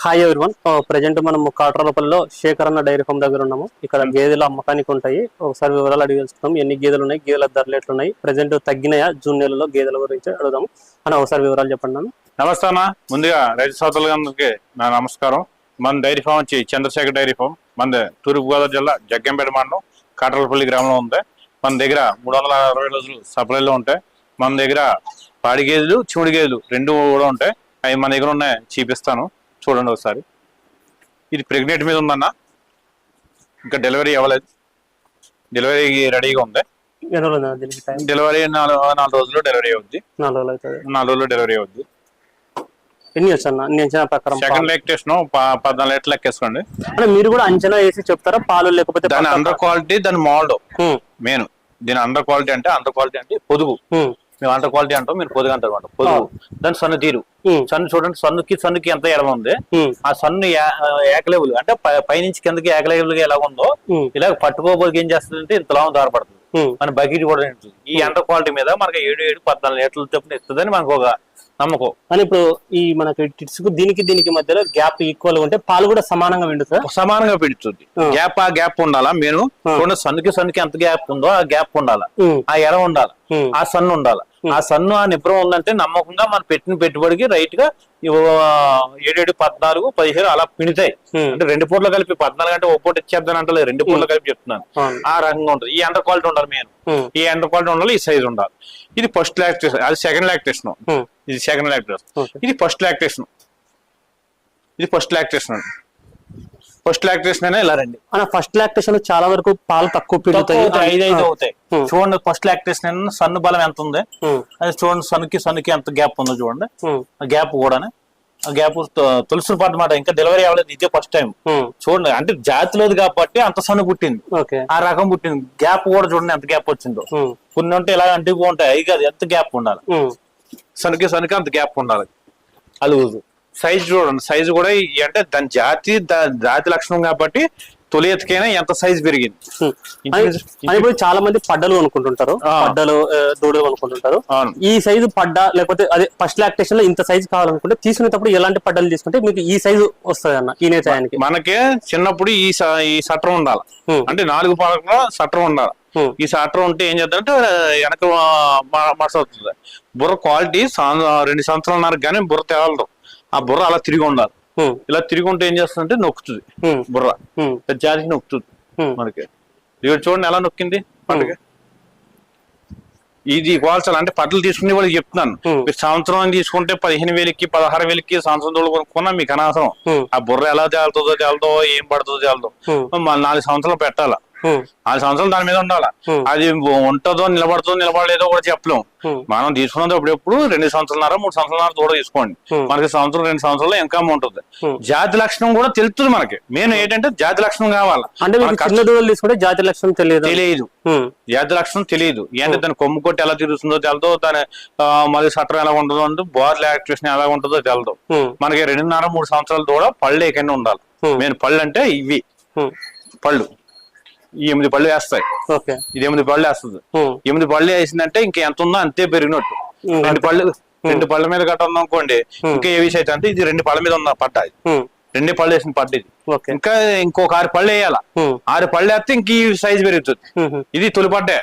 Hi everyone. Present మనం కాట్రాలపల్లిలో శేఖరన్న dairy farm దగ్గర ఉన్నాము. ఇక్కడ గేదెలు అమ్మకానికి ఉంటాయి. ఒకసారి వివరాలు అడిగి తెలుసుకుందాం. ఎన్ని గేదెలు ఉన్నాయి, గేదెల ధరలు ఎట్లున్నాయి, ప్రజెంట్ తగ్గినాయా జూన్ నెలలో గేదెల గురించి అడుగుదాము అని. ఒకసారి వివరాలు చెప్పండి. నమస్తే అన్న. ముందుగా రైతు సోదరులందరికీ నా నమస్కారం. మన డైరీ ఫామ్ వచ్చి చంద్రశేఖర్ డైరీ ఫామ్. మన తూర్పుగోదావరి జిల్లా జగ్గంపేట మండలం కాట్రాలపల్లి గ్రామంలో ఉంది. మన దగ్గర 360 రోజులు సప్లైలో ఉంటాయి. మన దగ్గర పాడి గేదెలు, చిముడి గేదెలు రెండు కూడా ఉంటాయి. అవి మన దగ్గర ఉన్నాయి, చూపిస్తాను చూడండి ఒకసారి. ఇది ప్రెగ్నెంట్ మీద ఉందన్న, ఇంకా డెలివరీ అవ్వలేదు. డెలివరీ రెడీగా ఉంది. డెలివరీ 4 రోజుల్లో డెలివరీ అవుద్ది. 4 రోజుల్లో డెలివరీ అవుద్ది. ఎన్ని అంచనా ప్రకారం సెకండ్ లాక్టేషన్ 14 లీటర్లు లెక్కేసుకోండి. అంటే మీరు కూడా అంచనా వేసి చెప్తారా పాలు? లేకపోతే దాని అండర్ క్వాలిటీ, దాని మోల్డ్ మెయిన్. దీని అండర్ క్వాలిటీ అంటే పొదుగు. మేము అండర్ క్వాలిటీ అంటాం, మీరు పొదుగు అంటారు అనమాట. పొదుగు, దాని సన్ను తీరు. సన్ను చూడండి, సన్నుకి ఎంత ఎడమ ఉంది. ఆ సన్ను ఏకలేవులు అంటే పైనుంచి కిందకి ఏకలేవులుగా ఎలా ఉందో ఇలా పట్టుకోబోకి ఏం చేస్తుందంటే ఇంతలా దారపడుతుంది. మన బకెట్ కూడా ఈ అండర్ క్వాలిటీ మీద మనకి 7-14 లీటర్ల చొప్పున ఇస్తుందని మనకు ఒక నమ్మకం. అని ఇప్పుడు ఈ మనకి టిట్స్ దీనికి మధ్యలో గ్యాప్ ఈక్వల్ ఉంటే పాలు కూడా సమానంగా పిండుతుంది. సమానంగా పిండుతుంది. గ్యాప్ ఉండాలా. మేము చూడండి, సన్నుకి ఎంత గ్యాప్ ఉందో ఆ గ్యాప్ ఉండాలా, ఆ ఎర ఉండాలి, ఆ సన్ను ఉండాలి. ఆ సన్ను ఆ నిబ్రం ఉందంటే నమ్మకంగా మనం పెట్టిన పెట్టుబడికి రైట్ గా 7, 14, 15 అలా పిండుతాయి. అంటే 2 పూటలు కలిపి 14 అంటే ఒక పూట ఇచ్చేద్దాని అంటలేదు, 2 పూటలు కలిపి చెప్తున్నాను. ఆ రకంగా ఉంటుంది. ఈ అండర్ క్వాలిటీ ఉండాలి మెయిన్. ఈ అండర్ క్వాలిటీ ఉండాలి, ఈ సైజ్ ఉండాలి. ఇది ఫస్ట్ లాక్టేషన్, అది సెకండ్ లాక్టేషన్. ఇది సెకండ్ లాక్టేషన్. ఇది ఫస్ట్ లాక్టేషన్. ఫస్ట్ లాక్టేషన్ అయినా ఇలా రండి. ఫస్ట్ లాక్టేషన్ చాలా వరకు పాలు తక్కువ పిండుతాయి, 5 అవుతాయి. చూడండి, ఫస్ట్ లాక్టేషన్ అయినా సన్ను బలం ఎంత ఉంది అది చూడండి. సన్నుకి ఎంత గ్యాప్ ఉందో చూడండి. ఆ గ్యాప్ కూడా ఆ గ్యాప్ తులసి పడ్డమాట. ఇంకా డెలివరీ అవ్వలేదు, ఇదే ఫస్ట్ టైం. చూడండి, అంటే జాతి లేదు కాబట్టి అంత సన్ను పుట్టింది, ఆ రకం పుట్టింది. గ్యాప్ కూడా చూడండి ఎంత గ్యాప్ వచ్చిందో. కొన్ని ఉంటే ఇలా అంటికి ఉంటాయి, అవి కాదు, ఎంత గ్యాప్ ఉండాలి. సన్నుకి అంత గ్యాప్ ఉండాలి. అలుగుదు. సైజ్ చూడండి, సైజు కూడా అంటే దాని జాతి లక్షణం కాబట్టి తొలి ఎత్తుకైనా ఎంత సైజ్ పెరిగింది. ఇప్పుడు చాలా మంది పడ్డలు అనుకుంటుంటారు, పడ్డలు దూడలు అనుకుంటుంటారు. ఈ సైజు పడ్డా లేకపోతే అదే ఫస్ట్ లాక్టేషన్ లో ఇంత సైజు కావాలనుకుంటే తీసుకునేటప్పుడు ఎలాంటి పడ్డలు తీసుకుంటే మీకు ఈ సైజు వస్తుంది అన్న? ఈ నేతాయానికి మనకి చిన్నప్పుడు ఈ సట్రం ఉండాలి. అంటే 4 పాలకుల సట్రం ఉండాలి. ఈ సట్రం ఉంటే ఏం చేద్దామంటే వెనక మడస అవుతుంది. బుర్ర క్వాలిటీ 2 సంవత్సరాలన్నర కానీ బుర్ర తేలదు. ఆ బుర్ర అలా తిరిగి ఉండాలి. ఇలా తిరిగి ఉంటే ఏం చేస్తుందంటే నొక్కుతుంది బుర్ర, జాతికి నొక్కుతుంది మనకి. ఇక్కడ చూడండి ఎలా నొక్కింది పండుగ. ఇది కోల్చాలి అంటే పట్టలు తీసుకునే వాళ్ళకి చెప్తున్నాను. మీరు సంవత్సరం తీసుకుంటే 15,000కి 16,000కి సంవత్సరం తోడు కొనుక్కున్నా మీకు అనవసరం. ఆ బుర్ర ఎలా తేలుతుందో ఏం పడుతుందో తేలదో. 4 సంవత్సరాలు పెట్టాలా. 4 సంవత్సరాలు దాని మీద ఉండాలా. అది ఉంటుందో నిలబడలేదో కూడా చెప్పలేము. మనం తీసుకున్నది ఎప్పుడు 2 సంవత్సరాలన్నర 3 సంవత్సరాలన్నర కూడా తీసుకోండి. మనకి సంవత్సరం 2 సంవత్సరాలు ఇన్కమ్ ఉంటుంది. జాతి లక్షణం కూడా తెలుస్తుంది మనకి. మెయిన్ ఏంటంటే జాతి లక్షణం కావాలి. అంటే తీసుకుంటే జాతి లక్షణం తెలియదు. జాతి లక్షణం తెలియదు. ఏంటంటే దాని కొమ్ము కొట్టి ఎలా తిరుగుతుందో తెలదు, దాని మళ్ళీ సట్రం ఎలా ఉంటుందో అంటే బోర్ లాక్టేషన్ ఎలా ఉంటుందో తెలదు. మనకి 2.5, 3 సంవత్సరాలు కూడా పళ్ళు ఎక్కడనే ఉండాలి. మెయిన్ పళ్ళు అంటే ఇవి పళ్ళు. ఈ 8 పళ్ళు వేస్తాయి. ఇది 8 పళ్ళు వేస్తుంది. 8 పళ్ళు వేసిందంటే ఇంకా ఎంత ఉందో అంతే పెరిగినట్టు. 2 పళ్ళ మీద గట్ట ఉందా అనుకోండి, ఇంకా ఏ విషయం అయితే అంటే ఇది 2 పళ్ళ మీద ఉన్న పట్ట. 2 పళ్ళు వేసిన పట్ట ఇది. ఇంకా ఇంకొక 6 పళ్ళు వేయాలా. 6 పళ్ళు వేస్తే ఇంక ఈ సైజ్ పెరుగుతుంది. ఇది తొలి పడ్డే,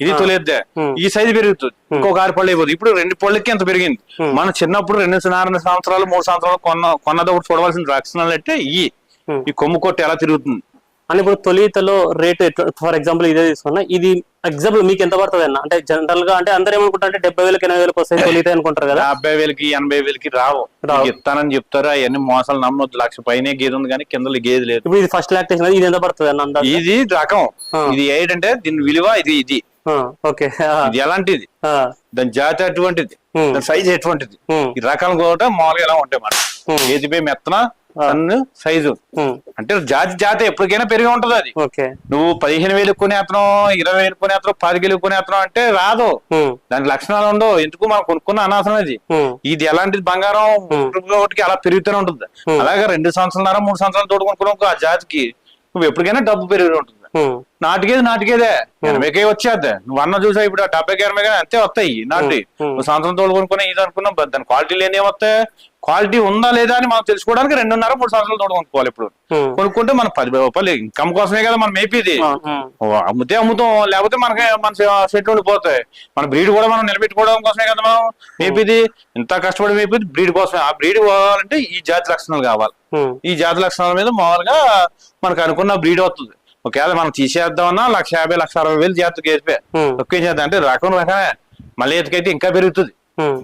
ఇది తొలి ఎద్దే, ఈ సైజ్ పెరుగుతుంది. ఇంకొక 6 పళ్ళు అయిపోతుంది. ఇప్పుడు 2 పళ్ళకి ఎంత పెరిగింది. మనం చిన్నప్పుడు 2 సంవత్సరాలు 3 సంవత్సరాలు కొన్నదప్పుడు చూడవలసిన లక్షణాలు అంటే ఈ కొమ్ము కొట్టి ఎలా తిరుగుతుంది అని. ఇప్పుడు తొలితలో రేట్ ఫర్ ఎగ్జాంపుల్ ఇదే తీసుకున్నా, ఇది ఎగ్జాంపుల్ మీకు ఎంత పడుతుంది అన్న? అంటే జనరల్ గా అంటే అందరూ ఏమనుకుంటారు అంటే 70,000, 80,000 వస్తాయి తొలిత అనుకుంటారు కదా. 70,000కి 80,000కి రావు. ఇస్తానని చెప్తారు. అవన్నీ మోసాలు నమ్మొద్దు. 1,00,000 పైన గేదె ఉంది కానీ కింద గేదె లేదు. ఇప్పుడు ఇది ఫస్ట్ లాక్టేషన్, ఇది ఎంత పడుతుంది అన్న? ఇది రకం. ఇది ఏంటంటే దీని విలువ ఇది ఓకే. ఇది ఎలాంటిది, దాని జాతి అటువంటిది, దాని సైజ్ ఎటువంటిది. ఈ రకాలు కూడా మామూలుగా ఎలా ఉంటాయి మాట. ఏదిపై మెత్తన సైజు అంటే జాతి ఎప్పటికైనా పెరిగి ఉంటది. అది నువ్వు 15,000 కొనేతనం, 20,000 కొనేతనం, 10,000 కొనేతనం అంటే రాదు. దానికి లక్షణాలు ఉండవు. ఎందుకు మనం కొనుక్కున్న అనవసరం. ఇది ఎలాంటిది బంగారం ఒకటికి అలా పెరుగుతూనే ఉంటుంది. అలాగే 2 సంవత్సరాలన్నర 3 సంవత్సరాలు తోడు కొనుక్కున్నావు ఆ జాతికి నువ్వు ఎప్పటికైనా డబ్బు పెరిగి ఉంటుంది. నాటికేదే 80కే వచ్చేద్ది. నువ్వు అన్న చూసా ఇప్పుడు 70కి 80 అంతే వస్తాయి నాటి. నువ్వు సంవత్సరం తోడు కొనుక్కున్నా ఇది అనుకున్నాం, దాని క్వాలిటీ లేని ఏమొస్తాయి, క్వాలిటీ ఉందా లేదా అని మనం తెలుసుకోవడానికి 2.5-3 సంవత్సరాలు తోడు కొనుక్కోవాలి. ఇప్పుడు కొనుక్కుంటే మనం 10 రూపాయలు ఇన్కమ్ కోసమే కదా మనం మేపేది. అమ్ముతే అమ్ముతాం, లేకపోతే మన సెట్ ఉండిపోతాయి. మన బ్రీడ్ కూడా మనం నిలబెట్టుకోవడం కోసమే కదా మనం మేపేది. ఇంత కష్టపడి మేపేది బ్రీడ్ కోసమే. ఆ బ్రీడ్ పోవాలంటే ఈ జాతి లక్షణాలు కావాలి. ఈ జాతి లక్షణాల మీద మామూలుగా మనకు అనుకున్న బ్రీడ్ వస్తుంది. ఒకవేళ మనం తీసేద్దామన్నా 150,000-160,000 జాతికి వేసిపోయి ఒకే చేద్దాం అంటే రకమే. మళ్ళీ ఎత్తుకైతే ఇంకా పెరుగుతుంది,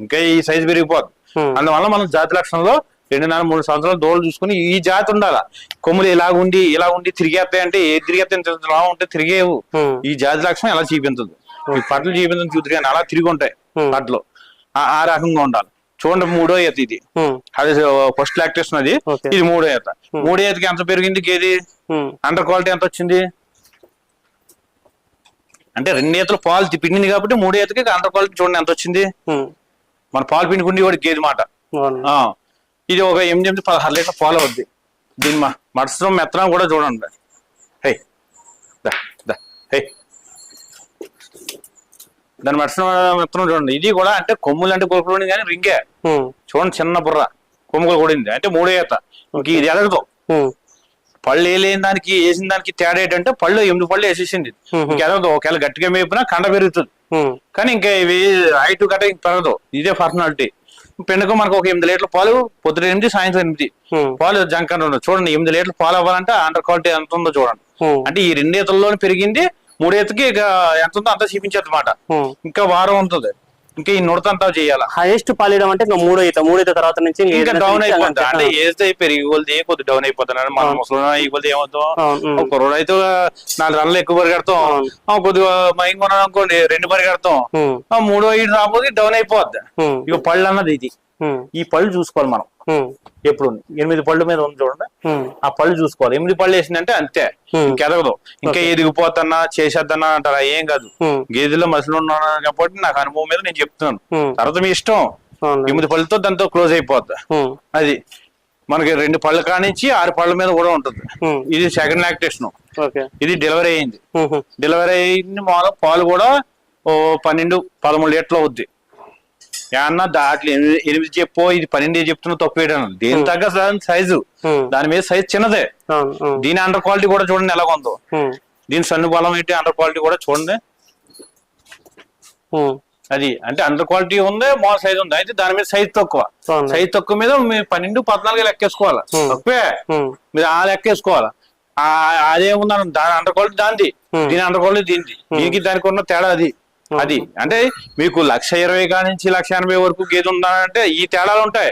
ఇంకా ఈ సైజు పెరిగిపోతుంది. అందువల్ల మనం జాతి లక్షణంలో 2.5-3 సంవత్సరాలు దోళ్ళు చూసుకుని ఈ జాతి ఉండాలా. కొమ్ములు ఇలా ఉండి తిరిగేస్తాయి అంటే ఏ తిరిగేస్తాయి లా ఉంటే తిరిగేవు. ఈ జాతి లక్షణం ఎలా చూపించదు, ఈ పట్లు చూపించడం చూద్దరు కానీ అలా తిరిగి ఉంటాయి పట్లు. ఆ రకంగా ఉండాలి. చూడండి 3వ ఈత ఇది, అది ఫస్ట్ లాక్టేషన్, అది ఇది 3వ ఈత. 3వ ఈతకి ఎంత పెరిగింది గేది, అండర్ క్వాలిటీ ఎంత వచ్చింది అంటే 2 ఈతలు పాలు పిండింది కాబట్టి 3వ ఈతకి అండర్ క్వాలిటీ చూడండి ఎంత వచ్చింది. మన పాలు పిండుకుండి కూడా గేది మాట. ఇది ఒక 8-16 లీటర్ పాలు అవుద్ది. దీని మడసరం మెత్తనం కూడా చూడండి. హై హై దాని మెత్తనం చూడండి. ఇది కూడా అంటే కొమ్ములు అంటే కొడుకుని కానీ రింగే చూడండి, చిన్న బుర్ర కొమ్ములు కూడింది అంటే 3వ ఈత. ఇంక ఇది ఎదగదు. పళ్ళు వేయలేని దానికి వేసిన దానికి తేడా ఏంటంటే పళ్ళు 8 పళ్ళు వేసేసింది. ఇంకెదగదు. ఒకవేళ గట్టిగా మేపినా కండ పెరుగుతుంది, కానీ ఇంకా ఇవి హైట్ గట్ట పెరగదు. ఇదే పర్సనాలిటీ. పెండుకు మనకు ఒక 8 లీటర్ల పాలు పొద్దున 8, సాయంత్రం 8 పాలు జంకర్ ఉండదు. చూడండి 8 లీటర్ల పాలు అవ్వాలంటే అండర్ క్వాలిటీ ఎంత ఉందో చూడండి. అంటే ఈ 2 ఈతల్లోనే పెరిగింది. 3వ ఈతకి ఇక ఎంత ఉందో అంతా చూపించేది అనమాట. ఇంకా వారం ఉంటుంది, ఇంకా ఈ నుడతంతా చేయాలి. హైయెస్ట్ పాలియడం అంటే 3వ ఈత తర్వాత నుంచి ఇంకా డౌన్ అయిపోతుంది. అంటే ఏదైతే పెరిగి కొలిది కొద్ది డౌన్ అయిపోతున్నారు. మన ముసలి కొద్ది ఏమవుతాం, ఒక రోజు అయితే 4 రన్లు ఎక్కువ పరిగెడతాం, కొద్దిగా మైంగ్ కొన్నాం అనుకోండి 2 పరిగెడతాం. 3వ ఈత రాబోతే డౌన్ అయిపోద్ది. ఇక పళ్ళు అన్నది ఇది. ఈ పళ్ళు చూసుకోవాలి మనం ఎప్పుడు. 8 పళ్ళు మీద ఉంది చూడండి, ఆ పళ్ళు చూసుకోవాలి. 8 పళ్ళు వేసిందంటే అంతే, ఇంకెదగదు. ఇంకా ఎదిగిపోతున్నా చేసేద్దన్నా అంటారా, ఏం కాదు. గేదెల్లో మసలు ఉన్నాను కాబట్టి నాకు అనుభవం మీద నేను చెప్తున్నాను. తర్వాత మీ ఇష్టం. 8 పళ్ళతో దాంతో క్లోజ్ అయిపోద్ది. అది మనకి 2 పళ్ళ కానించి 6 పళ్ళ మీద కూడా ఉంటుంది. ఇది సెకండ్ లాక్టేషన్. ఇది డెలివరీ అయింది. డెలివరీ అయింది మామూలు పాలు కూడా 12-13 లీటర్లు అవుద్ది. ఏమన్నా దాంట్లో 8 చెప్పో ఇది 12 చెప్తున్నా తప్పేయడం. దేని తగ్గ సైజు, దాని మీద సైజ్ చిన్నదే. దీని అండర్ క్వాలిటీ కూడా చూడండి ఎలా ఉందో. దీని సన్ను బలం ఏంటి, అండర్ క్వాలిటీ కూడా చూడండి. అది అంటే అండర్ క్వాలిటీ ఉంది, మాల్ సైజ్ ఉంది. అయితే దాని మీద సైజ్ తక్కువ. సైజ్ తక్కువ మీద మీరు 12-14 లెక్కేసుకోవాలి. తక్కువే మీరు ఆ లెక్కేసుకోవాలి. అదేముందని దాని అండర్ క్వాలిటీ దానిది, దీని అండర్ క్వాలిటీ దీనిది. దీనికి దానికి ఉన్న తేడా అది. అది అంటే మీకు 120,000 కానించి 180,000 వరకు గేదె ఉందంటే ఈ తేడాలు ఉంటాయి.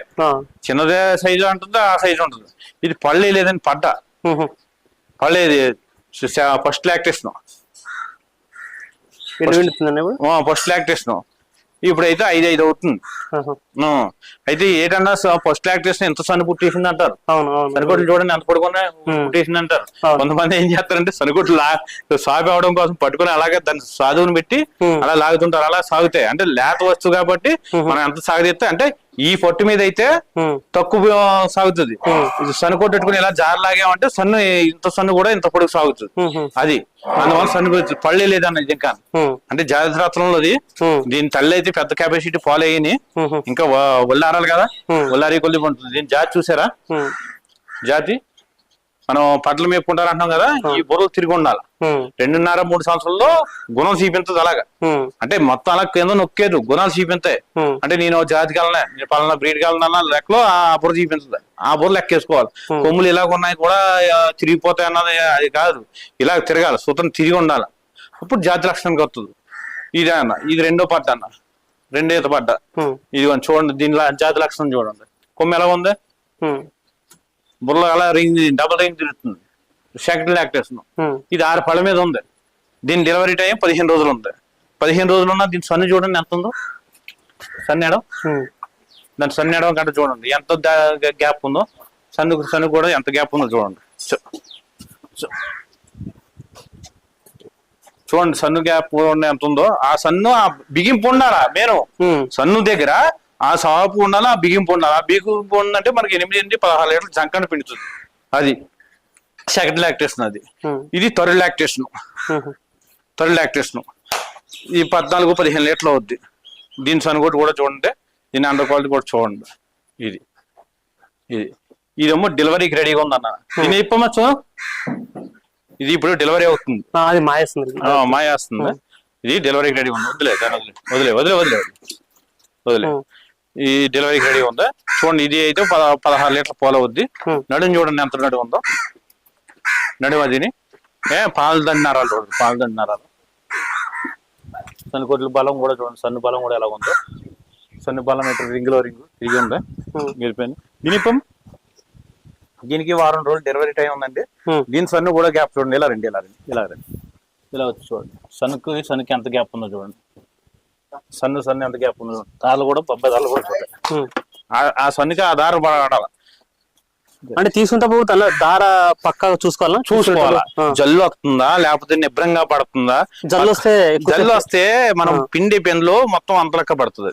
చిన్నదే సైజు ఉంటుంది, ఆ సైజు ఉంటుంది. ఇది పళ్ళే లేదని పడ్డ పళ్ళేది ఫస్ట్ లాక్టేషన్. ఫస్ట్ లాక్టేషన్ ఇప్పుడైతే 5 అవుతుంది. అయితే ఏంటన్నా ఫస్ట్ లాక్టేషన్ ఎంత సన్ను పుట్టేసింది అంటారు. సరికొట్లు చూడండి ఎంత పడుకున్నా పుట్టేసింది అంటారు. కొంతమంది ఏం చేస్తారంటే సరికొట్లు సాగు అవడం కోసం పట్టుకుని అలాగే దాన్ని సాధువుని పెట్టి అలా లాగుతుంటారు. అలా సాగుతాయి అంటే లేత వస్తువు కాబట్టి మనం ఎంత సాగుతీస్తే అంటే ఈ పొట్టు మీద అయితే తక్కువ సాగుతుంది. ఇది సన్ను కొట్టుకుని ఇలా జారలాగామంటే సన్ను ఇంత సన్ను కూడా ఇంత పొడుగు సాగుతుంది. అది అందువల్ల సన్ను పళ్ళే లేదన్న ఇంకా అంటే జాగ్రత్తలోది. దీని తల్లి అయితే పెద్ద కెపాసిటీ ఫాలో అయ్యి ఇంకా ఒళ్ళారాలి కదా, ఒళ్ళారి కొద్ది ఉంటుంది. దీని జాతి చూసారా, జాతి మనం పట్ల మేపుకుంటారు అంటున్నాం కదా, ఈ బుర్రలు తిరిగి ఉండాలి. 2.5-3 సంవత్సరాల్లో గుణం చూపించదు. అలాగా అంటే మొత్తం అలా కింద నొక్కేదు, గుణాలు చూపించాయి. అంటే నేను జాతికి వెళ్ళనే, నేను పలానా బ్రీడ్కి వెళ్ళినా లెక్కలో ఆ బుర్ర చూపించదు. ఆ బుర్ర లెక్కేసుకోవాలి. కొమ్ములు ఇలాగ ఉన్నాయి కూడా తిరిగిపోతాయి అన్నది అది కాదు. ఇలా తిరగాలి, సూత్రం తిరిగి ఉండాలి. అప్పుడు జాతి లక్షణానికి వస్తుంది. ఇదే అన్న, ఇది 2వ పడ్డ అన్న, 2వ ఈత పడ్డ. ఇది చూడండి, దీనిలో జాతి లక్షణం చూడండి. కొమ్ము ఎలా ఉంది, బుర్ర అలా రింగ్ డబుల్ రింగ్ తిరుగుతుంది. Second lactation. ఇది 6 పళ్ళ మీద ఉంది. దీని డెలివరీ టైం 15 రోజులు ఉంది. 15 రోజులు ఉన్నా దీని సన్ను చూడండి ఎంత ఉందో. సన్నేడం, దాని సన్నేడం కంటే చూడండి ఎంత గ్యాప్ ఉందో. సన్ను కూడా ఎంత గ్యాప్ ఉందో చూడండి. చూడండి సన్ను గ్యాప్ ఎంత ఉందో. ఆ సన్ను ఆ బిగింపు ఉండాలా. నేను సన్ను దగ్గర ఆ సాపు ఉండాలి, ఆ బిగింపు ఉండాలి. ఆ బిగింపు ఉందంటే మనకి 8-16 లీటర్లు జంకన పిండుతుంది. అది సెకండ్ లాక్టేషన్ అది. ఇది థర్డ్ లాక్టేషన్. థర్డ్ లాక్టేషన్ ఈ 14-15 లీటర్లు అవుద్ది. దీని సనుగోటు కూడా చూడండి, దీని అండర్ క్వాలిటీ కూడా చూడండి. ఇది ఇది ఇదేమో డెలివరీకి రెడీగా ఉందన్న. దీని ఇప్పమచ్చు ఇది ఇప్పుడు డెలివరీ అవుతుంది, మాయేస్తుంది. ఇది డెలివరీకి రెడీ ఉంది. వదిలే వదిలే వదిలే వదిలే వదిలే ఈ డెలివరీకి రెడీ ఉందా చూడండి. ఇది అయితే 16 లీటర్ల పాలు అవుద్ది. నడుము చూడండి ఎంత నడుము ఉందో. నడుము అదిని పాలు దండినారాలు చూడండి, పాలు దండినారాలు. సన్నుకొట్ల బలం కూడా చూడండి, సన్ను బలం కూడా ఎలా ఉందో. సన్ను బలం అయితే రింగులో రింగు తిరిగి ఉందా, గెలిపోయింది. దీనిపం దీనికి వారం రోజులు డెలివరీ టైం ఉందండి. దీని సన్ను కూడా గ్యాప్ చూడండి, ఇలా రండి, ఇలా రండి, ఇలా రండి, ఇలా వచ్చి చూడండి. సన్నుకి ఎంత గ్యాప్ ఉందో చూడండి. సన్ను ఎంత గ్యాప్ ఉందో. తాళ్ళు కూడా 70 తాళ్ళు కూడా పోతాయి. ఆ సన్నుకి ఆ దార పడాలి. అంటే తీసుకుంటే దార పక్కగా చూసుకోవాలా. జల్లు వస్తుందా లేకపోతే నిబ్రంగా పడుతుందా? జల్లు వస్తే మనం పిండి పెన్లో మొత్తం అంతలెక్క పడుతుంది.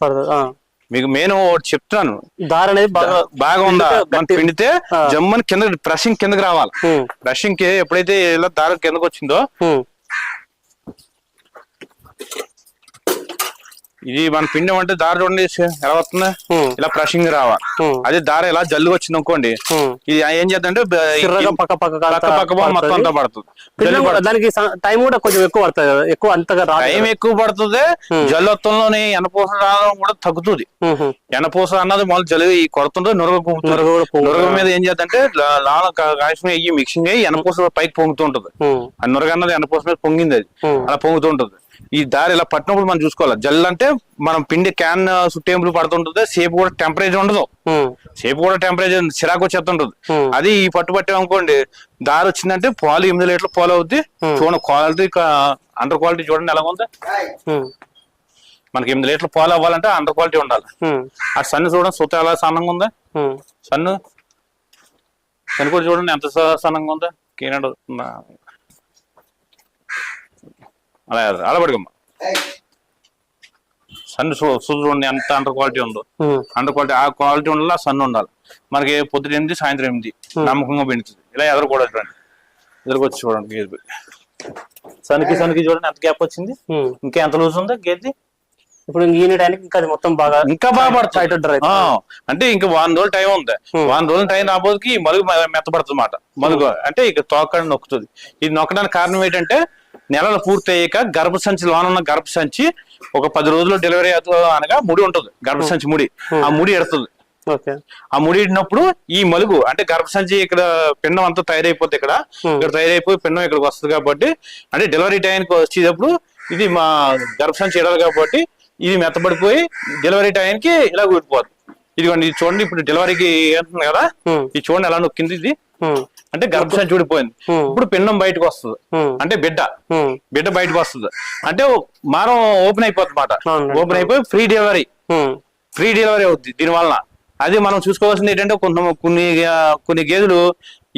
మీకు నేను చెప్తున్నాను, దార అనేది బాగా ఉందా మనం పిండితే జమ్మని కింద బ్రషింగ్ కిందకి రావాలి. బ్రషింగ్ కి ఎప్పుడైతే ఇలా దార కిందకి వచ్చిందో, ఇది మన పిండి అంటే దార చూడండి ఎలా వస్తుంది, ఇలా బ్రషింగ్ రావాలి. అదే దార ఇలా జల్లు వచ్చింది అనుకోండి, ఇది ఏం చేద్దంటే పక్క మొత్తం అంతా పడుతుంది. దానికి టైం కూడా కొంచెం ఎక్కువ పడుతుంది కదా, ఎక్కువ అంతగా టైం ఎక్కువ పడుతుంది. జల్లొత్తంలోని ఎనపూస రావడం కూడా తగ్గుతుంది. ఎనపూస అన్నది మొదలు జల్లు కొడుతుంటే నురగ మీద ఏం చేద్దంటే లాల కాశ్మీ అయ్యి మిక్సింగ్ అయ్యి ఎనపూస పైకి పొంగుతుంటది. ఆ నురగ అన్నది ఎనపూస మీద పొంగింది, అది అలా పొంగుతుంటది. ఈ దారి ఇలా పట్టినప్పుడు మనం చూసుకోవాలి. జల్ అంటే మనం పిండి క్యాన్ సుట్టేంపులు పడుతుంటుంది, సేపు కూడా టెంపరేచర్ ఉండదు. సేపు కూడా టెంపరేచర్ చిరాకు వచ్చేస్తుంటది. అది ఈ పట్టు అనుకోండి, దారి వచ్చిందంటే పాలు 8 లీటర్లు పాలు అవుద్ది. చూడండి క్వాలిటీ, అండర్ క్వాలిటీ చూడండి ఎలా ఉంది. మనకి 8 లీటర్ల పాలు అవ్వాలంటే అండర్ క్వాలిటీ ఉండాలి. ఆ సన్ను చూడండి సూత ఎలా సన్నంగా ఉందా. సన్ను కూడా చూడండి ఎంత సన్నంగా ఉందా. కేనాడు అలా పడుకోమ్మా. సన్ను చూడండి ఎంత అండర్ క్వాలిటీ ఉందో. అండర్ క్వాలిటీ ఆ క్వాలిటీ ఉండాలి, ఆ సన్ను ఉండాలి. మనకి పొద్దున 8 సాయంత్రం 8 నమ్మకంగా పెంచుతుంది. ఇలా ఎదురుకోవడం చూడండి, ఎదురుకొచ్చి చూడండి. గేదె సన్నుకి చూడండి ఎంత గ్యాప్ వచ్చింది, ఇంకా ఎంత లూజ్ ఉందో గేదె. ఇప్పుడు ఈనడానికి ఇంకా మొత్తం ఇంకా బాగా పడుతుంది. అంటే ఇంకా 1 రోజులు టైం ఉంది. 1 రోజులు టైం రాబోతుకి మలుగు మెత్తపడుతుంది అన్నమాట. మలుగు అంటే ఇక తోకని నొక్కుతుంది. ఇది నొక్కడానికి కారణం ఏంటంటే, నెలలు పూర్తి అయ్యాక గర్భసంచి లోనున్న గర్భసంచి ఒక 10 రోజుల్లో డెలివరీ అనగా ముడి ఉంటుంది, గర్భసంచి ముడి. ఆ ముడి ఎడుతుంది. ఆ ముడి ఇడినప్పుడు ఈ మలుగు అంటే గర్భసంచి ఇక్కడ పిండం అంతా తయారైపోతుంది. ఇక్కడ తయారైపోయి పిండం ఇక్కడికి వస్తుంది. కాబట్టి అంటే డెలివరీ టైంకి వచ్చేటప్పుడు ఇది మా గర్భసంచి ఎడాలి కాబట్టి ఇది మెత్తబడిపోయి డెలివరీ టైంకి ఇలా కూడిపోతుంది. ఇదిగోండి, ఇది చూడండి. ఇప్పుడు డెలివరీకి వెళ్తుంది కదా, ఇది చూడండి ఎలా నొక్కింది. ఇది అంటే గర్భసంచి చూడిపోయింది. ఇప్పుడు పిండం బయటకు వస్తుంది, అంటే బిడ్డ బయటకు వస్తుంది. అంటే మారం ఓపెన్ అయిపోతుంది అన్నమాట. ఓపెన్ అయిపోయి ఫ్రీ డెలివరీ అవుద్ది దీని వలన. అది మనం చూసుకోవాల్సింది ఏంటంటే, కొన్ని గేదెలు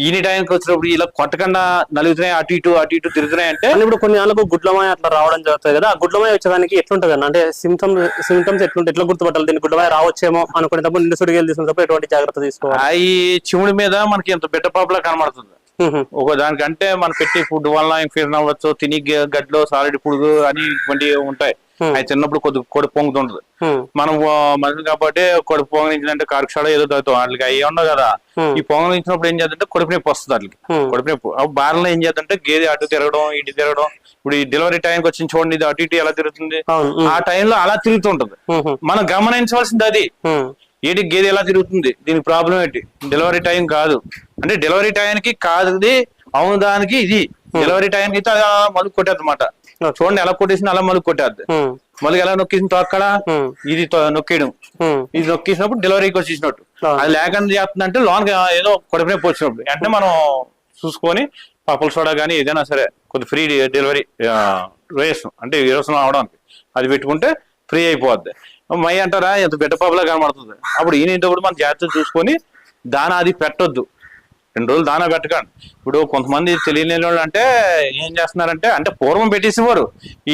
ఈని టైంకి వచ్చినప్పుడు ఇలా కొట్టకుండా నలుగుతున్నాయి, అటు ఇటు తిరుగుతున్నాయి. అంటే ఇప్పుడు కొన్ని వాళ్ళకు గుడ్లమాయ అట్లా రావడం జరుగుతుంది కదా, ఆ గుడ్లమాయ వచ్చేదానికి ఎట్లుంటది అన్న, అంటే సిమ్టమ్స్ ఎట్లుంటాయి, ఎట్లా గుర్తుపట్టాలి దీన్ని గుడ్లమాయ రావచ్చేమో అనుకునేటప్పుడు, నిండు సుడిగేలు తీసుకున్నప్పుడు ఎటువంటి జాగ్రత్త తీసుకోవాలి? ఈ చిముడి మీద మనకి ఎంత బిడ్డ పాపలా కనబడుతుంది. ఒక దానికంటే మనం పెట్టే ఫుడ్ వల్ల ఇన్ఫెక్షన్ అవ్వచ్చు, తిని గడ్డలో సాలిడ్ పురుగు అని ఇటువంటివి ఉంటాయి. అవి తిన్నప్పుడు కొద్దిగా కొడుకు పొంగుతుంటది. మనం మనుషులు కాబట్టి కొడుకు పొంగనించిందంటే కరక్షాడ ఏదో తాగుతాం. వాటికి అవి ఉండవు కదా. ఈ పొంగనించినప్పుడు ఏం చేద్దంటే కడుపు నొప్పి వస్తుంది. వాటికి కడుపు నొప్పి బార్లో ఏం చేద్దంటే గేదె అటు తిరగడం ఇటు తిరగడం. ఇప్పుడు ఈ డెలివరీ టైంకి వచ్చింది చూడండి, ఇది అటు ఇటు ఎలా తిరుగుతుంది. ఆ టైంలో అలా తిరుగుతుంటది. మనం గమనించవలసింది అది ఏంటి, గేదె ఎలా తిరుగుతుంది, దీనికి ప్రాబ్లం ఏంటి. డెలివరీ టైం కాదు అంటే డెలివరీ టైంకి కాదు, అవును దానికి ఇది డెలివరీ టైంకి అయితే అలా మలుగు కొట్టేది అన్నమాట. చూడండి ఎలా కొట్టేసింది, అలా మలుగు కొట్టేద్ది. మలుగు ఎలా నొక్కేసింది అక్కడ, ఇది నొక్కేయడం. ఇది నొక్కేసినప్పుడు డెలివరీకి వచ్చేసినట్టు. అది లేకుండా చేస్తుందంటే లోన్గా ఏదో కొడుకునే వచ్చినప్పుడు అంటే మనం చూసుకొని పప్పుల సోడా కానీ ఏదైనా సరే కొద్ది ఫ్రీ డెలివరీ వేసం అంటే విరోచనం అవడానికి అది పెట్టుకుంటే ఫ్రీ అయిపోద్ది. మై అంటారా ఎంత బిడ్డ పాపలా కనబడుతుంది. అప్పుడు ఈయనప్పుడు మనం జాగ్రత్త చూసుకొని దానా అది పెట్టొద్దు. 2 రోజులు దానా పెట్టకండి. ఇప్పుడు కొంతమంది తెలియని వాళ్ళు అంటే ఏం చేస్తున్నారంటే, అంటే పూర్వం పెట్టేసేవారు.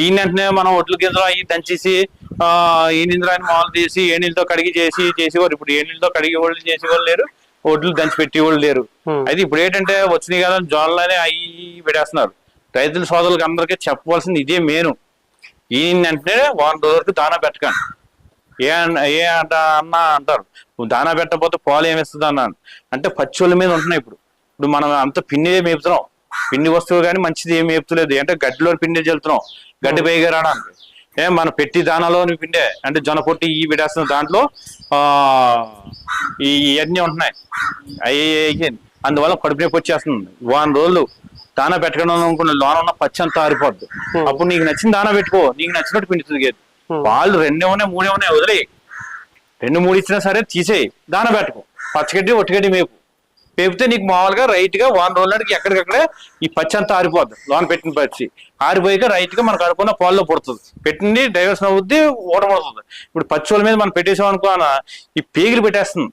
ఈయన వెంటనే మనం ఒడ్లు గింజలు అవి దంచేసి ఈ నింద్రాన్ని మామూలు తీసి ఏనీళ్ళతో కడిగి చేసేవారు. ఇప్పుడు ఏనీళ్ళతో కడిగి వాళ్ళు చేసేవాళ్ళు లేరు, ఒడ్లు దంచి పెట్టి వాళ్ళు లేరు. అయితే ఇప్పుడు ఏంటంటే వచ్చినాయి కదా జొన్నలనే అవి పెట్టేస్తున్నారు. రైతుల సోదరులకు అందరికీ చెప్పవలసింది ఇదే మెయిన్. ఏంటంటే వారం రోజుల వరకు దానా పెట్టకండి. ఏ అంట అన్న అంటారు దానా పెట్టకపోతే పాలు ఏమిస్తుంది అన్నాను. అంటే పచ్చోళ్ళ మీద ఉంటున్నాయి. ఇప్పుడు మనం అంత పిండి మేపుతున్నాం, పిండి వస్తువు కానీ మంచిది ఏమి మేపుతలేదు. అంటే గడ్డిలో పిండి చల్లుతున్నాం, గడ్డి పైగా రావడానికి. మనం పెట్టి దానాలో పిండే అంటే జొన్న పొట్టి ఈ పెట్టేస్తున్న దాంట్లో ఇవన్నీ ఉంటున్నాయి. అవి అందువల్ల కడుపు నొప్పి వచ్చేస్తుంది. వారం రోజులు దానా పెట్టకుండా అనుకున్న లోన ఉన్న పచ్చి అంతా ఆరిపోద్దు. అప్పుడు నీకు నచ్చిన దానా పెట్టుకో, నీకు నచ్చినట్టు పిండుతుంది గేది. పాలు 2 ఉన్నాయి 3 ఉన్నాయి వదిలేయి, 2, 3 ఇచ్చినా సరే తీసేయి, దానా పెట్టుకో. పచ్చగడ్డి ఒట్టిగడ్డి మేపితే నీకు మామూలుగా రైట్ గా వారం రోజుల నాటికి ఎక్కడికక్కడే ఈ పచ్చి అంతా ఆరిపోద్ది. లోన పెట్టిన పచ్చి ఆరిపోయాక రైట్ గా మనకు అనుకున్న పాల్లో పుడుతుంది. పెట్టింది డైవర్షన్ అవుద్ది, ఓటపడుతుంది. ఇప్పుడు పచ్చోళ్ళ మీద మనం పెట్టేసాం అనుకో ఈ పేగులు పెట్టేస్తుంది.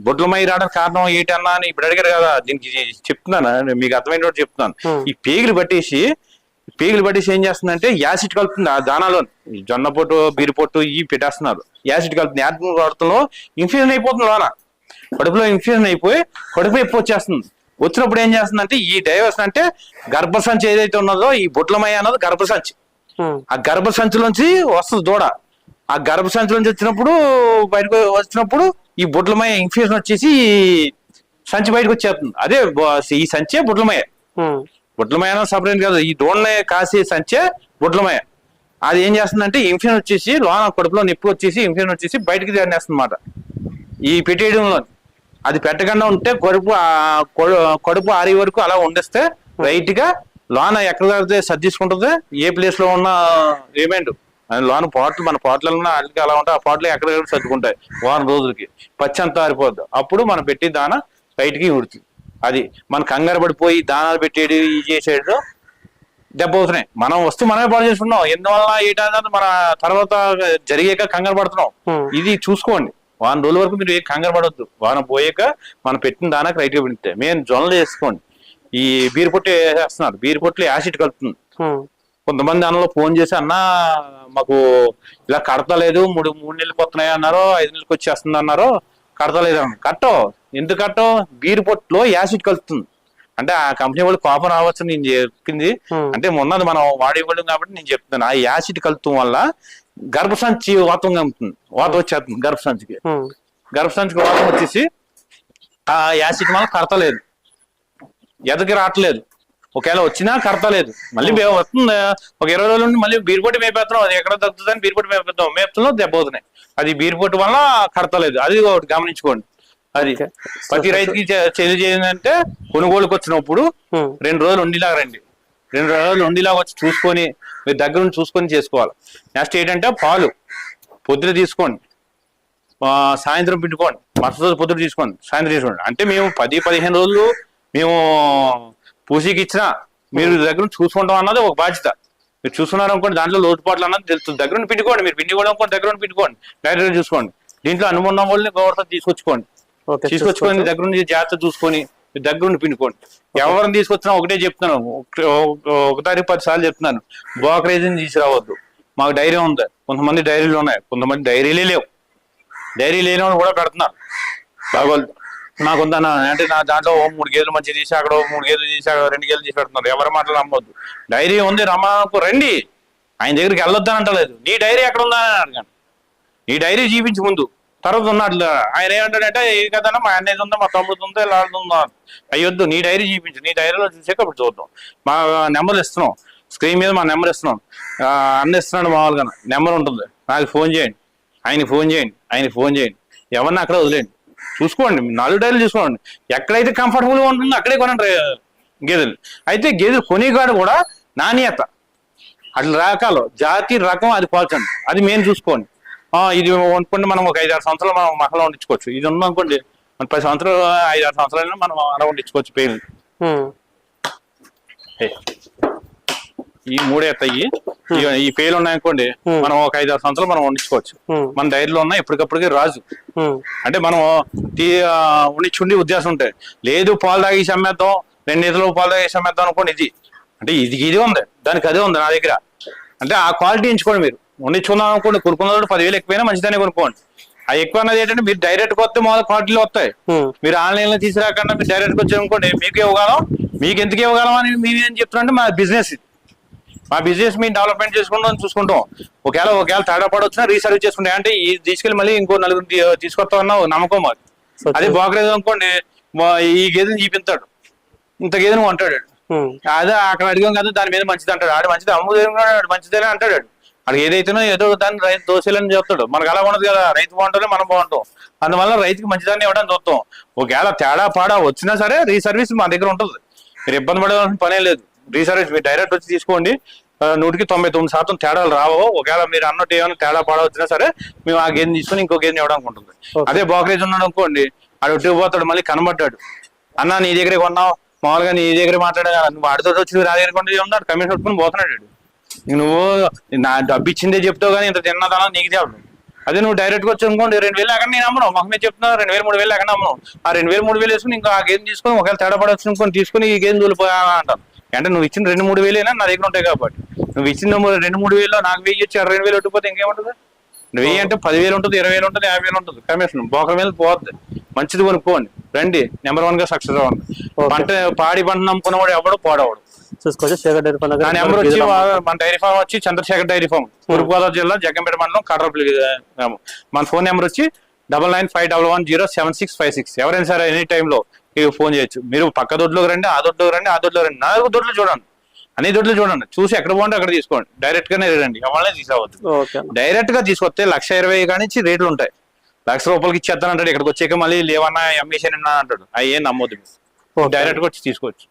బొడ్లమై రావడానికి కారణం ఏంటన్నా అని ఇప్పుడు అడిగారు కదా, దీనికి చెప్తున్నాను, మీకు అర్థమైన చెప్తున్నాను. ఈ పేగులు పట్టేసి ఏం చేస్తుందంటే యాసిడ్ కలుపుతుంది ఆ దానాలో. జొన్న పొట్టు, బీరి పొట్టు ఇవి పెట్టేస్తున్నారు, యాసిడ్ కలుపుతుంది. యాసిడ్ వాడతంలో ఇన్ఫ్యూజన్ అయిపోతుంది. లోన కడుపులో ఇన్ఫ్యూజన్ అయిపోయి కడుపు నొప్పి వచ్చేస్తుంది. వచ్చినప్పుడు ఏం చేస్తుందంటే ఈ డైవర్షన్ అంటే గర్భసంచి ఏదైతే ఉన్నదో ఈ బొడ్లమై అన్నది గర్భసంచి. ఆ గర్భసంచిలోంచి వస్తుంది దూడ. ఆ గర్భసంచిలోంచి బయటకు వచ్చినప్పుడు ఈ బొడ్లమై ఇన్ఫ్యూజన్ వచ్చేసి సంచి బయటకు వచ్చేస్తుంది. అదే ఈ సంచే బొడ్లమయ్య. బొడ్లమయ సపరేట్ కాదు, ఈ దూడనే కాసే సంచే బొడ్లమయ. అది ఏం చేస్తుందంటే ఇన్ఫ్యూజన్ వచ్చేసి లోన కడుపులో నొప్పి వచ్చేసి ఇన్ఫ్యూజన్ వచ్చేసి బయటకి చేనేస్తుంది అన్నమాట. ఈ పెట్టేయడంలో అది పెట్టకుండా ఉంటే కడుపు ఆరే వరకు అలా వండిస్తే రైట్ గా లోన ఎక్కడ సర్దిసుకుంటుంది. ఏ ప్లేస్ లో ఉన్న ఏమేంటి లోన పాటలు మన పాటలు అల్లికి అలా ఉంటాయి. ఆ పాటలు ఎక్కడ సర్దుకుంటాయి. వారం రోజులకి పచ్చి అంతా ఆరిపోద్ది. అప్పుడు మనం పెట్టి దాన బయటికి ఉడుతుంది. అది మన కంగారు పడిపోయి దానాలు పెట్టేది ఇది చేసేది దెబ్బ అవుతున్నాయి. మనం వస్తూ మనమే పాడు చేసుకున్నాం. ఎందువల్ల ఏంటన్నది మన తర్వాత జరిగాక కంగారు పడుతున్నాం. ఇది చూసుకోండి. వారం రోజుల వరకు మీరు కంగారు పడవద్దు. వారం పోయాక మనం పెట్టిన దానాకి రైట్ గా పెడితే మేము జొన్నలు వేసుకోండి. ఈ బీరు పొట్టు వేస్తున్నారు, బీరు పొట్టులో యాసిడ్ కలుపుతుంది. కొంతమంది అన్నలో ఫోన్ చేసి అన్న మాకు ఇలా కడతలేదు, 3 నెలలకు వస్తున్నాయి అన్నారు, 5 నెలలకు వచ్చేస్తుంది అన్నారు, కడతలేదు అన్న. ఎందుకు కట్టో బీరు పొట్టులో యాసిడ్ కలుపుతుంది. అంటే ఆ కంపెనీ వాళ్ళు కోపం రావచ్చు నేను చెప్పింది. అంటే మొన్నది మనం వాడేవాళ్ళం కాబట్టి నేను చెప్తున్నాను. ఆ యాసిడ్ కలుపుతాం వల్ల గర్భసంచి వాతం కమ్ముతుంది, వాతం వచ్చేస్తుంది గర్భసంచికి. గర్భసంచికి వాతం వచ్చేసి ఆ యాసిడ్ వల్ల కడతలేదు, ఎదకి రావట్లేదు. ఒకవేళ వచ్చినా కడతలేదు, మళ్ళీ వస్తుంది. ఒక 20 రోజుల నుండి మళ్ళీ బీరుపొట్టి మేపేస్తున్నాం. అది ఎక్కడ తగ్గుతుందని బీరుపొట్టి మేపుతున్నాం దెబ్బ అవుతున్నాయి. అది బీరుపొట్టు వల్ల కడతలేదు. అది ఒకటి గమనించుకోండి. అది ప్రతి రైతుకి తెలియజేయాలంటే కొనుగోలుకి వచ్చినప్పుడు 2 రోజులు ఉండిలాగా రండి. 2 రోజులు ఉండిలాగా వచ్చి చూసుకొని మీరు దగ్గర నుంచి చూసుకొని చేసుకోవాలి. నెక్స్ట్ ఏంటంటే పాలు పొద్దున తీసుకోండి, సాయంత్రం పిండుకోండి. మరుసటి రోజు పొద్దున తీసుకోండి, సాయంత్రం తీసుకోండి. అంటే మేము 10-15 రోజులు మేము పూసీకి ఇచ్చినా మీరు దగ్గర నుంచి చూసుకుంటాం అన్నది ఒక బాధ్యత. మీరు చూసుకున్నారు అనుకోండి, దాంట్లో లోటుపాట్లు అన్నది తెలుస్తుంది. దగ్గర నుంచి పిండుకోండి. మీరు పిండి కూడా అనుకోండి, దగ్గర నుంచి పిండుకోండి, డైరెక్ట్గా చూసుకోండి. దీంట్లో అనుకున్న వాళ్ళని గవర్నమెంట్ తీసుకొచ్చుకోండి. తీసుకొచ్చుకొని దగ్గర నుంచి జాగ్రత్త చూసుకొని దగ్గర నుండి పిండుకోండి. ఎవరిని తీసుకొచ్చినా ఒకటే చెప్తున్నాను, 1-10 సార్లు చెప్తున్నాను, బ్రోకరేజీని తీసుకురావద్దు. మాకు డైరీ ఉంది, కొంతమంది డైరీలు ఉన్నాయి, కొంతమంది డైరీలే లేవు. డైరీ లేని వాళ్ళు కూడా పెడుతున్నారు. బాగోలు నాకుందన్న అంటే నా దాంట్లో 3 గేదెలు మంచి తీసి అక్కడ 3 గేదెలు తీసి అక్కడ 2 గేదెలు తీసి పెడుతున్నారు. ఎవరి మాటలు నమ్మొద్దు. డైరీ ఉంది రమ్మకు రండి, ఆయన దగ్గరికి వెళ్ళొద్దని అంటలేదు. నీ డైరీ ఎక్కడ ఉందా అని అడగాను. నీ డైరీ చూపించి ముందు, తర్వాత ఉన్నట్లు. ఆయన ఏమంటాడంటే ఏ కదన్నా మా అన్నయ్య ఉందా, మా తమ్ముడు ఉందా, ఇలా ఉందా. అయ్యొద్దు, నీ డైరీ చూపించు, నీ డైరీలో చూసాక అప్పుడు చూద్దాం. మా నెంబర్ ఇస్తున్నాం, స్క్రీన్ మీద మా నెంబర్ ఇస్తున్నాం. అన్న ఇస్తున్నాడు మామూలుగా నెంబర్ ఉంటుంది. నాకు ఫోన్ చేయండి, ఆయనకి ఫోన్ చేయండి, ఆయనకి ఫోన్ చేయండి. ఎవరిని అక్కడ వదిలేండి, చూసుకోండి. 4 డైరీలు చూసుకోండి. ఎక్కడైతే కంఫర్టబుల్గా ఉంటుందో అక్కడే కొనండి గేదెలు. అయితే గేదెలు కొనేగాడు కూడా నాణ్యత, అట్లా రకాలు జాతి రకం అది పోల్చండి. అది మేము చూసుకోండి. ఇది అనుకోండి మనం ఒక 5-6 సంవత్సరాలు మనం మహలో వండించుకోవచ్చు. ఇది ఉందనుకోండి 10 సంవత్సరాలు 5-6 సంవత్సరాలు మనం అలా వండించుకోవచ్చు. పేర్లు ఈ 3 ఎత్తాయి. ఈ పేర్లు ఉన్నాయనుకోండి మనం ఒక 5-6 సంవత్సరాలు మనం వండించుకోవచ్చు. మన డైరీలో ఉన్న ఎప్పటికప్పటికి రాజు. అంటే మనం వండించుండి ఉద్దేశం ఉంటాయి. లేదు పాలు తాగేసి అమ్మేద్దాం, 2 లీటర్లు పాలు తాగేసి అమ్మేద్దాం అనుకోండి. అంటే ఇది ఉంది, దానికి అదే ఉంది నా దగ్గర. అంటే ఆ క్వాలిటీ ఎంచుకోండి. మీరు వండించుకుందాం అనుకోండి, కొనుక్కున్న 10,000 ఎక్కువైనా మంచిదాన్ని కొనుక్కోండి. ఆ ఎక్కువ అన్నది ఏంటంటే మీరు డైరెక్ట్ గా వస్తే మొదలు క్వాలిటీలు వస్తాయి. మీరు ఆన్లైన్ లో తీసుకురాకుండా మీరు డైరెక్ట్ గా వచ్చి అనుకోండి మీకు ఇవ్వగలం, మీకు ఎందుకు ఇవ్వగలం అని మేము ఏం చెప్తున్నాంటే మా బిజినెస్ ఇది. మా బిజినెస్ మేము డెవలప్మెంట్ చేసుకుంటాం చూసుకుంటాం. ఒకవేళ తేడా పడొచ్చినా రీసర్వ్ చేసుకుంటాం. అంటే ఈ తీసుకెళ్ళి మళ్ళీ ఇంకో నలుగురు తీసుకొస్తామన్న నమ్మకం మాది. అదే బ్రోకరేజ్ అనుకోండి, ఈ గేదెని చూపిస్తాడు, ఇంత గేదెని అంటాడు. అదే అక్కడ అడిగాం కదా దాని మీద మంచిది అంటాడు. ఆడు మంచిది అమ్ముదేవాడు మంచిదేనే అంటాడు. అక్కడ ఏదైతేనో ఏదో దాన్ని రైతు దోషాలని చెప్తాడు. మనకు అలా ఉండదు కదా, రైతు బాగుంటుంది మనం బాగుంటాం. అందువల్ల రైతుకి మంచిదాన్ని ఇవ్వడానికి చూస్తాం. ఒకవేళ తేడా పాడా వచ్చినా సరే రీసర్వీస్ మా దగ్గర ఉంటుంది. మీరు ఇబ్బంది పడవలసిన పనే లేదు. రీసర్వీస్ మీరు డైరెక్ట్ వచ్చి తీసుకోండి. 99% తేడాలు రావు. ఒకవేళ మీరు అన్నట్టు ఏమైనా తేడా పాడా వచ్చినా సరే మేము ఆ గేదెని తీసుకుని ఇంకో గేదెని ఇవ్వడానికి ఉంటుంది. అదే బ్రోకరేజ్ ఉన్నాడు అనుకోండి, ఆడు ఒట్టి పోతాడు, మళ్ళీ కనబడ్డాడు, అన్న నీ దగ్గరే కొన్నావు, మామూలుగా నీ దగ్గర మాట్లాడా, నువ్వు ఆడితో వచ్చి నా దగ్గర కొంటే ఉన్నాడు, కమిషన్ పెట్టుకుని పోతున్నాడు. నువ్వు నా డబ్బు ఇచ్చిందే చెప్తావు కానీ ఇంత తిన్నదానా నీకు చెప్పడు. అదే నువ్వు డైరెక్ట్ గా వచ్చి అనుకోండి 2000 ఎక్కడ నేను అమ్మను, మాకు నేను చెప్తున్నా 2000 3000 ఎక్కడ అమ్మను. ఆ 2000 3000 వేసుకుని ఇంకా ఆ గేదెని తీసుకొని ఒకవేళ తేడా పడవచ్చు అనుకోని తీసుకుని ఈ గేదెని తోలిపోయా అంటాను. అంటే నువ్వు ఇచ్చిన 2-3 వేలైనా నా దగ్గర ఉంటాయి కాబట్టి. నువ్వు ఇచ్చిన 2-3 వేలు నాకు 1000 ఇచ్చి 20,000 ఒట్టుపోతే ఇంకేముంటుంది? 1000 అంటే 10,000 ఉంటుంది, 20,000 ఉంటుంది, 50,000 ఉంటుంది కమిషన్. బోకర్ మీద పోద్ది. మంచిది కొనుక్కోండి, రండి, నెంబర్ 1 గా సక్సెస్ అవ్వండి. పంట పాడి పంట నమ్ముకున్నవాడు ఎవడు పోడవాడు. చూసుకోవచ్చు. శేఖర్ డైరీ ఫార్మ్ నా నెంబర్ వచ్చి మన డైరీ ఫార్మ్ వచ్చి చంద్రశేఖర్ డైరీ ఫార్మ్, తూర్పుగోదావరి జిల్లా జగ్గంపేట మండలం కడరపల్లి గ్రామం. మన ఫోన్ నెంబర్ వచ్చి 9951107656. ఎవరైనా సరే ఎనీ టైంలో ఫోన్ చేయొచ్చు. మీరు పక్క దొడ్లోకి రండి, ఆ దొడ్లోకి రండి, ఆ దొడ్లోకి రండి, 4 దొడ్లు చూడండి, అన్ని దొడ్లు చూడండి, చూసి ఎక్కడ బాగుంటే అక్కడ తీసుకోండి. డైరెక్ట్ గానే రండి, ఎవరైనా తీసుకోవద్దు. డైరెక్ట్ గా తీసుకొస్తే 1,20,000 కానించి రేట్లు ఉంటాయి. ₹1,00,000 ఇచ్చేస్తానంటాడు, ఇక్కడికి వచ్చాక మళ్ళీ లేవన్నా అమ్మేసానన్నా అంటాడు. అవి ఏం నమ్మొద్దు, డైరెక్ట్ గా వచ్చి తీసుకోవచ్చు.